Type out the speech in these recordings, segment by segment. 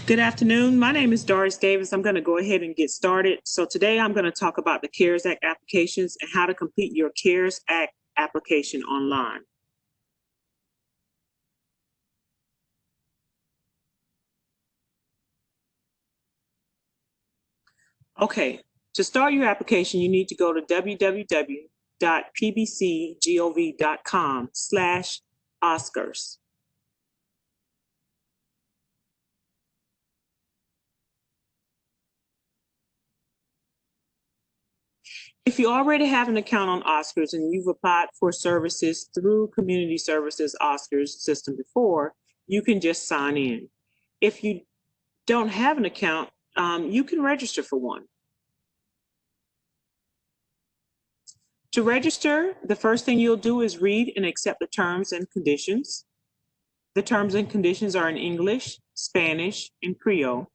Good afternoon. My name is Doris Davis. I'm going to go ahead and get started. So today I'm going to talk about the CARES Act applications and how to complete your CARES Act application online. Okay, to start your application, you need to go to www.pbcgov.com/OSCARSS. If you already have an account on OSCARSS and you've applied for services through Community Services OSCARSS system before, you can just sign in. If you don't have an account, you can register for one. To register, the first thing you'll do is read and accept the terms and conditions. The terms and conditions are in English, Spanish, and Creole.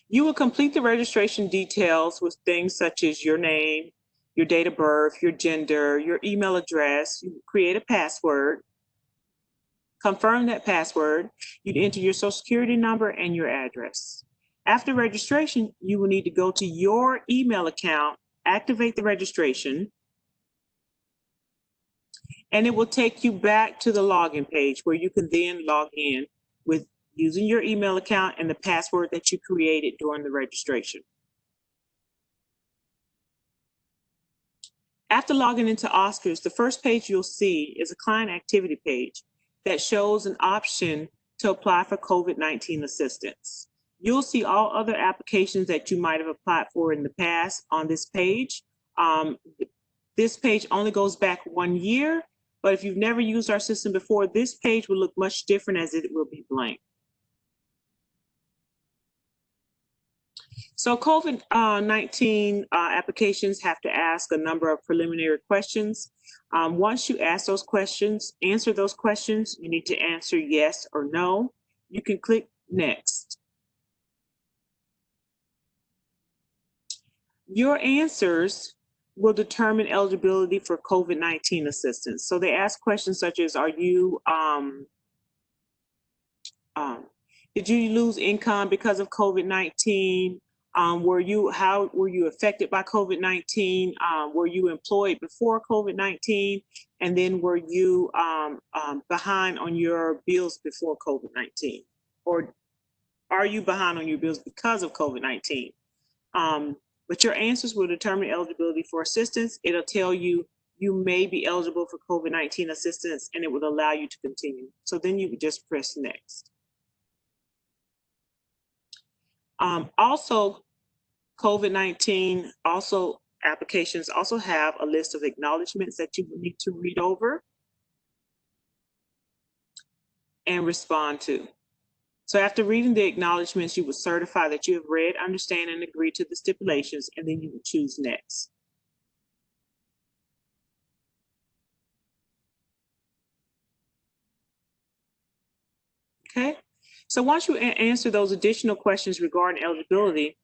You will complete the registration details with things such as your name, your date of birth, your gender, your email address. You create a password. Confirm that password. You'd enter your social security number and your address. After registration, you will need to go to your email account, activate the registration, and it will take you back to the login page where you can then log in with using your email account and the password that you created during the registration. After logging into OSCARSS, the first page you'll see is a client activity page that shows an option to apply for COVID-19 assistance. You'll see all other applications that you might have applied for in the past on this page. This page only goes back 1 year, but if you've never used our system before, this page will look much different as it will be blank. So COVID-19 applications have to ask a number of preliminary questions. Once you ask those questions, answer those questions, you need to answer yes or no. You can click next. Your answers will determine eligibility for COVID-19 assistance. So they ask questions such as, did you lose income because of COVID-19? How were you affected by COVID-19? Were you employed before COVID-19? And then were you behind on your bills before COVID-19? Or are you behind on your bills because of COVID-19? But your answers will determine eligibility for assistance. It'll tell you you may be eligible for COVID-19 assistance, and it will allow you to continue. So then you can just press next. Also, COVID-19 applications also have a list of acknowledgements that you need to read over and respond to. So after reading the acknowledgements, you will certify that you have read, understand, and agree to the stipulations, and then you will choose next. Okay, so once you answer those additional questions regarding eligibility,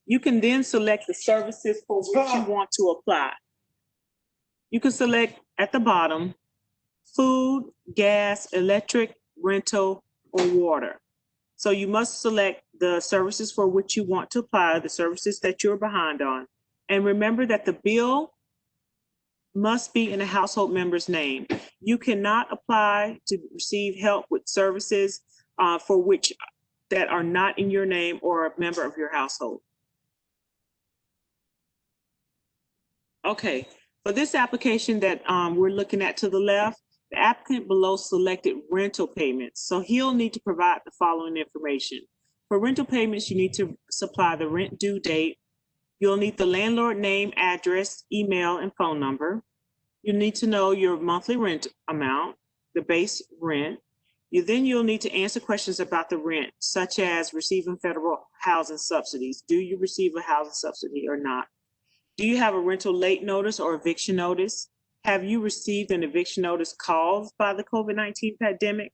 you can then select the services for which you want to apply. You can select at the bottom, food, gas, electric, rental, or water. So you must select the services for which you want to apply, the services that you're behind on. And remember that the bill must be in a household member's name. You cannot apply to receive help with services for which that are not in your name or a member of your household. Okay, for this application that we're looking at to the left, the applicant below selected rental payments. So he'll need to provide the following information. For rental payments, you need to supply the rent due date. You'll need the landlord name, address, email, and phone number. You need to know your monthly rent amount, the base rent. You'll need to answer questions about the rent, such as receiving federal housing subsidies. Do you receive a housing subsidy or not? Do you have a rental late notice or eviction notice? Have you received an eviction notice caused by the COVID-19 pandemic?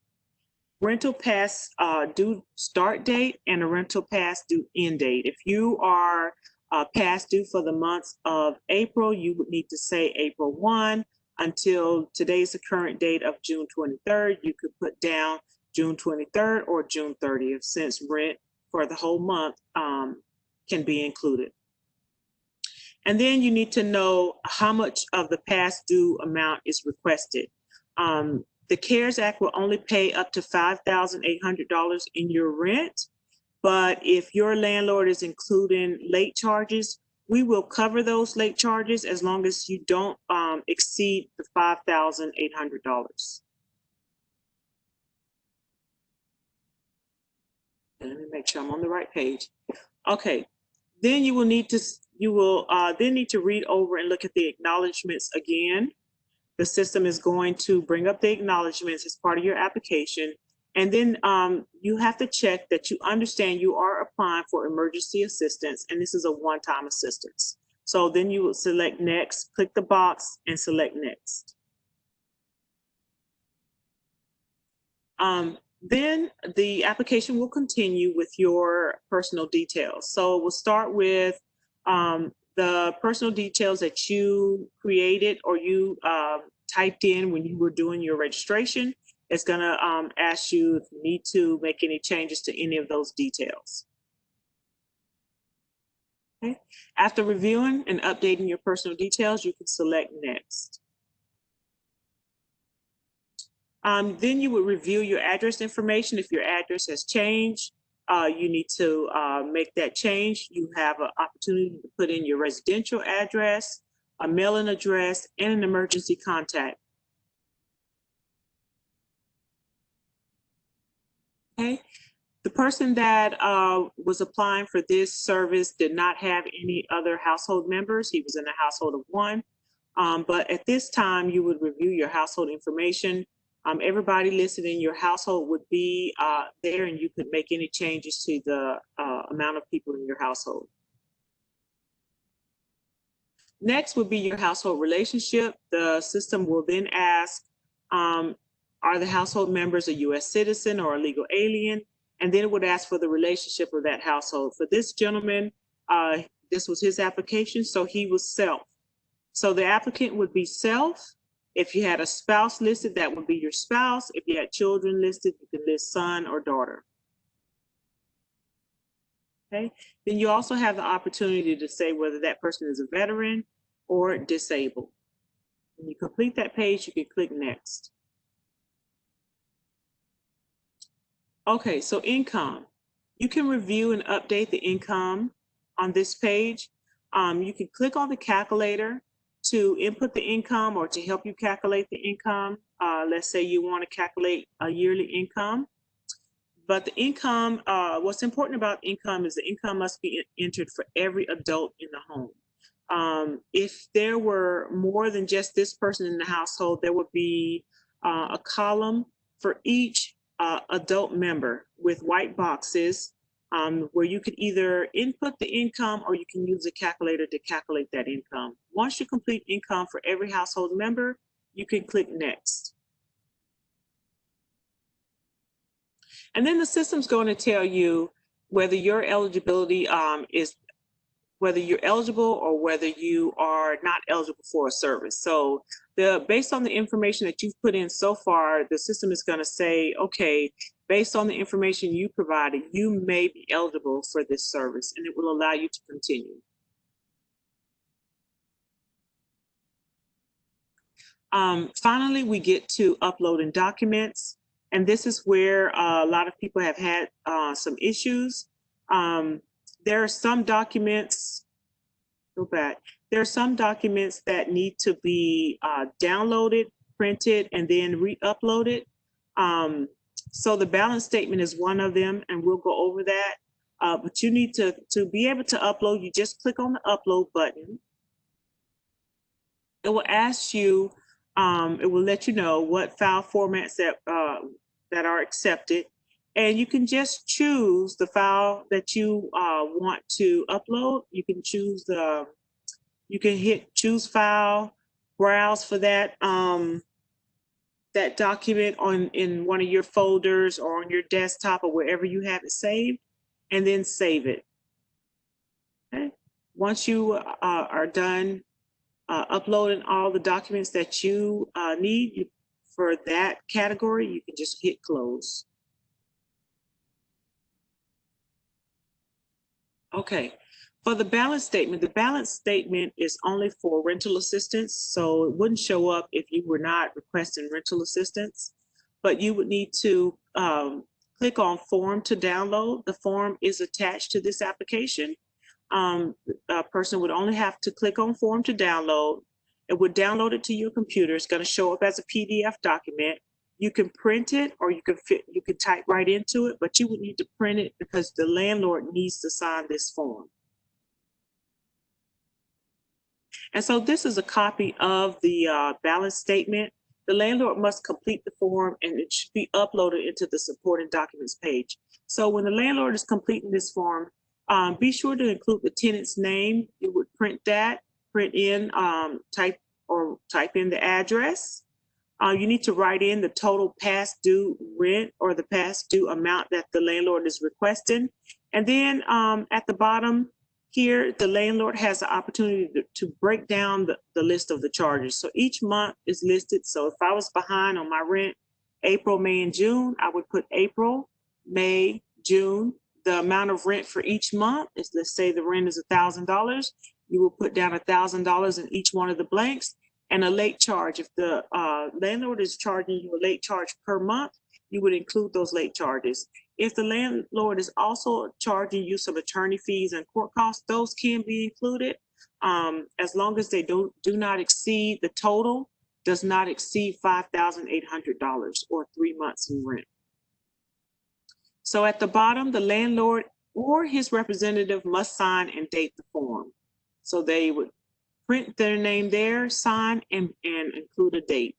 Rental pass due start date and a rental pass due end date. If you are past due for the months of April, you would need to say April 1 until today's the current date of June 23rd. You could put down June 23rd or June 30th, since rent for the whole month can be included. And then you need to know how much of the past due amount is requested. The CARES Act will only pay up to $5,800 in your rent, but if your landlord is including late charges, we will cover those late charges as long as you don't exceed the $5,800. Let me make sure I'm on the right page. Okay, then you will need to then need to read over and look at the acknowledgements again. The system is going to bring up the acknowledgements as part of your application. And then you have to check that you understand you are applying for emergency assistance, and this is a one-time assistance. So then you will select next, click the box and select next. Then the application will continue with your personal details. So we'll start with the personal details that you created or you typed in when you were doing your registration. It's going to ask you if you need to make any changes to any of those details. Okay. After reviewing and updating your personal details, you can select next. Then you would review your address information. If your address has changed, you need to make that change. You have an opportunity to put in your residential address, a mailing address, and an emergency contact. Okay. The person that was applying for this service did not have any other household members. He was in a household of one. But at this time, you would review your household information. Everybody listed in your household would be there, and you could make any changes to the amount of people in your household. Next would be your household relationship. The system will then ask, are the household members a U.S. citizen or a legal alien? And then it would ask for the relationship of that household. For this gentleman, this was his application, so he was self. So the applicant would be self. If you had a spouse listed, that would be your spouse. If you had children listed, you could list son or daughter. Okay. Then you also have the opportunity to say whether that person is a veteran or disabled. When you complete that page, you can click next. Okay, so income. You can review and update the income on this page. You can click on the calculator to input the income or to help you calculate the income. Let's say you want to calculate a yearly income. But the income, what's important about income is the income must be entered for every adult in the home. If there were more than just this person in the household, there would be a column for each adult member with white boxes where you could either input the income or you can use a calculator to calculate that income. Once you complete income for every household member, you can click next. And then the system's going to tell you whether your eligibility is whether you're eligible or whether you are not eligible for a service. So based on the information that you've put in so far, the system is going to say, okay, based on the information you provided, you may be eligible for this service, and it will allow you to continue. Finally, we get to uploading documents. And this is where a lot of people have had some issues. There are some documents, there are some documents that need to be downloaded, printed, and then re-uploaded. So the balance statement is one of them, and we'll go over that. But you need to be able to upload, you just click on the upload button. It will ask you, it will let you know what file formats that are accepted, and you can just choose the file that you want to upload. You can choose you can hit choose file, browse for that that document in one of your folders or on your desktop or wherever you have it saved, and then save it. Okay. Once you are done uploading all the documents that you need for that category, you can just hit close. Okay. For the balance statement is only for rental assistance, so it wouldn't show up if you were not requesting rental assistance, but you would need to click on form to download. The form is attached to this application. A person would only have to click on form to download. It would download it to your computer. It's going to show up as a PDF document. You can print it or you can type right into it, but you would need to print it because the landlord needs to sign this form. And so this is a copy of the balance statement. The landlord must complete the form and it should be uploaded into the supporting documents page. So when the landlord is completing this form, be sure to include the tenant's name. You would print that, print in, type in the address. You need to write in the total past due rent or the past due amount that the landlord is requesting. And then at the bottom here, the landlord has the opportunity to break down the list of the charges. So each month is listed. So if I was behind on my rent, April, May, and June, I would put April, May, June. The amount of rent for each month is, let's say the rent is $1,000. You will put down $1,000 in each one of the blanks. And a late charge. If the landlord is charging you a late charge per month, you would include those late charges. If the landlord is also charging you some attorney fees and court costs, those can be included as long as they do not exceed, the total does not exceed $5,800 or 3 months in rent. So at the bottom, the landlord or his representative must sign and date the form. So they would print their name there, sign, and include a date.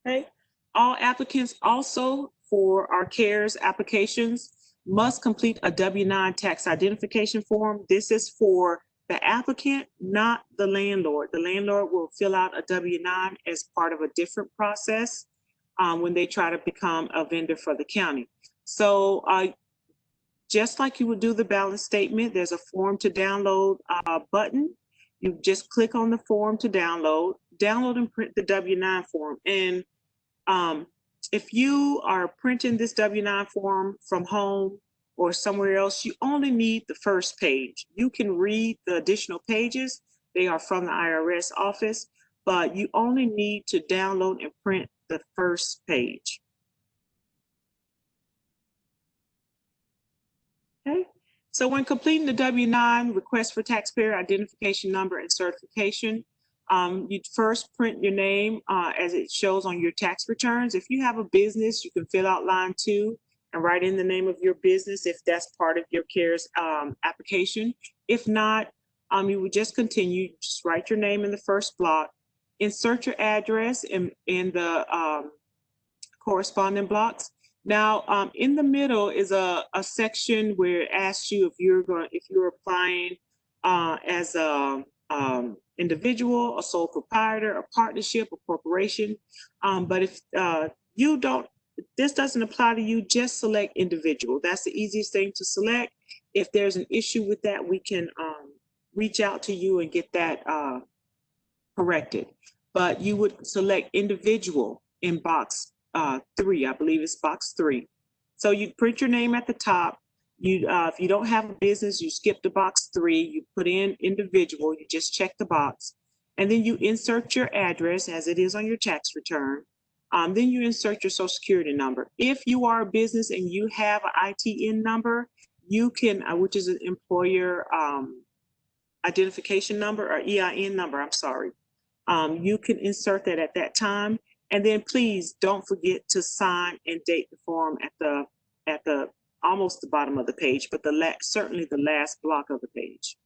Okay. All applicants also for our CARES applications must complete a W-9 tax identification form. This is for the applicant, not the landlord. The landlord will fill out a W-9 as part of a different process when they try to become a vendor for the county. So just like you would do the balance statement, there's a form to download button. You just click on the form to download and print the W-9 form. And if you are printing this W-9 form from home or somewhere else, you only need the first page. You can read the additional pages. They are from the IRS office, but you only need to download and print the first page. Okay. So when completing the W-9, request for taxpayer identification number and certification, you'd first print your name as it shows on your tax returns. If you have a business, you can fill out line 2 and write in the name of your business if that's part of your CARES application. If not, you would just continue, just write your name in the first block, insert your address in the corresponding blocks. Now, in the middle is a section where it asks you if you're applying as a individual, a sole proprietor, a partnership, a corporation. But if this doesn't apply to you, just select individual. That's the easiest thing to select. If there's an issue with that, we can reach out to you and get that corrected. But you would select individual in box 3, I believe it's box 3. So you print your name at the top. If you don't have a business, you skip to box 3. You put in individual. You just check the box, and then you insert your address as it is on your tax return. Then you insert your Social Security number. If you are a business and you have an ITN number, you can, which is an employer identification number or EIN number. I'm sorry. You can insert that at that time. And then please don't forget to sign and date the form at the almost the bottom of the page, but certainly the last block of the page.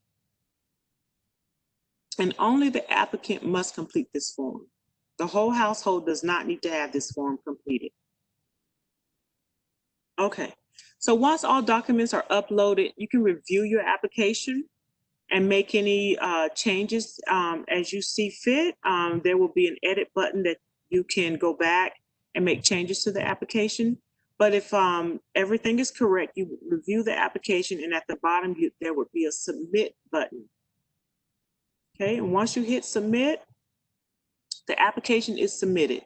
And only the applicant must complete this form. The whole household does not need to have this form completed. Okay, so once all documents are uploaded, you can review your application and make any changes as you see fit. There will be an edit button that you can go back and make changes to the application. But if everything is correct, you review the application, and at the bottom, there would be a submit button. Okay, and once you hit submit, the application is submitted.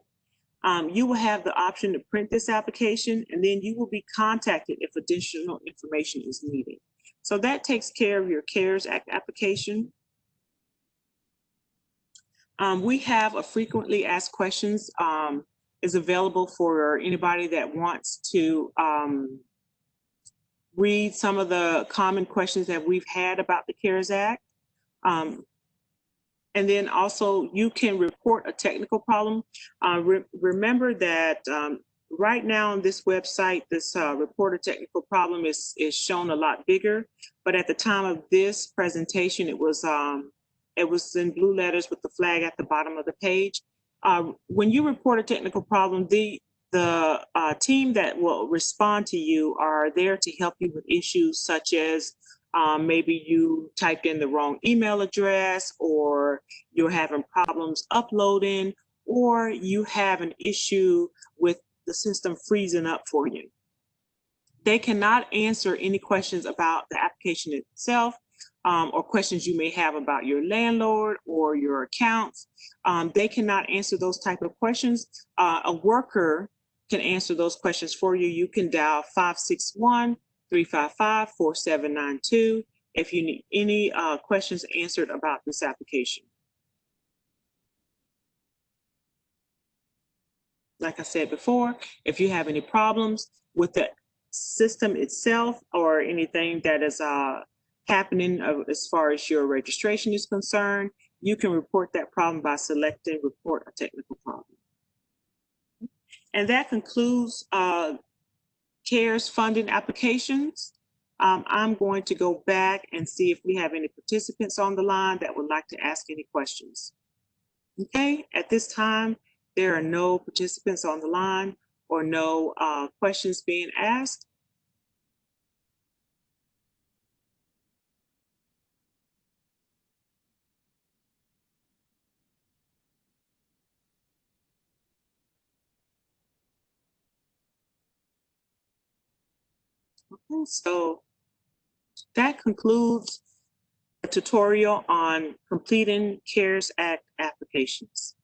You will have the option to print this application, and then you will be contacted if additional information is needed. So that takes care of your CARES Act application. We have a frequently asked questions is available for anybody that wants to read some of the common questions that we've had about the CARES Act. And then also you can report a technical problem. Remember that right now on this website, this report a technical problem is shown a lot bigger, but at the time of this presentation, it was in blue letters with the flag at the bottom of the page. When you report a technical problem, the team that will respond to you are there to help you with issues such as maybe you typed in the wrong email address, or you're having problems uploading, or you have an issue with the system freezing up for you. They cannot answer any questions about the application itself, or questions you may have about your landlord or your accounts. They cannot answer those type of questions. A worker can answer those questions for you. You can dial 561-355-4792 if you need any questions answered about this application. Like I said before, if you have any problems with the system itself or anything that is happening as far as your registration is concerned, you can report that problem by selecting report a technical problem. And that concludes CARES funding applications. I'm going to go back and see if we have any participants on the line that would like to ask any questions. Okay, at this time, there are no participants on the line or no questions being asked. Okay, so that concludes the tutorial on completing CARES Act applications.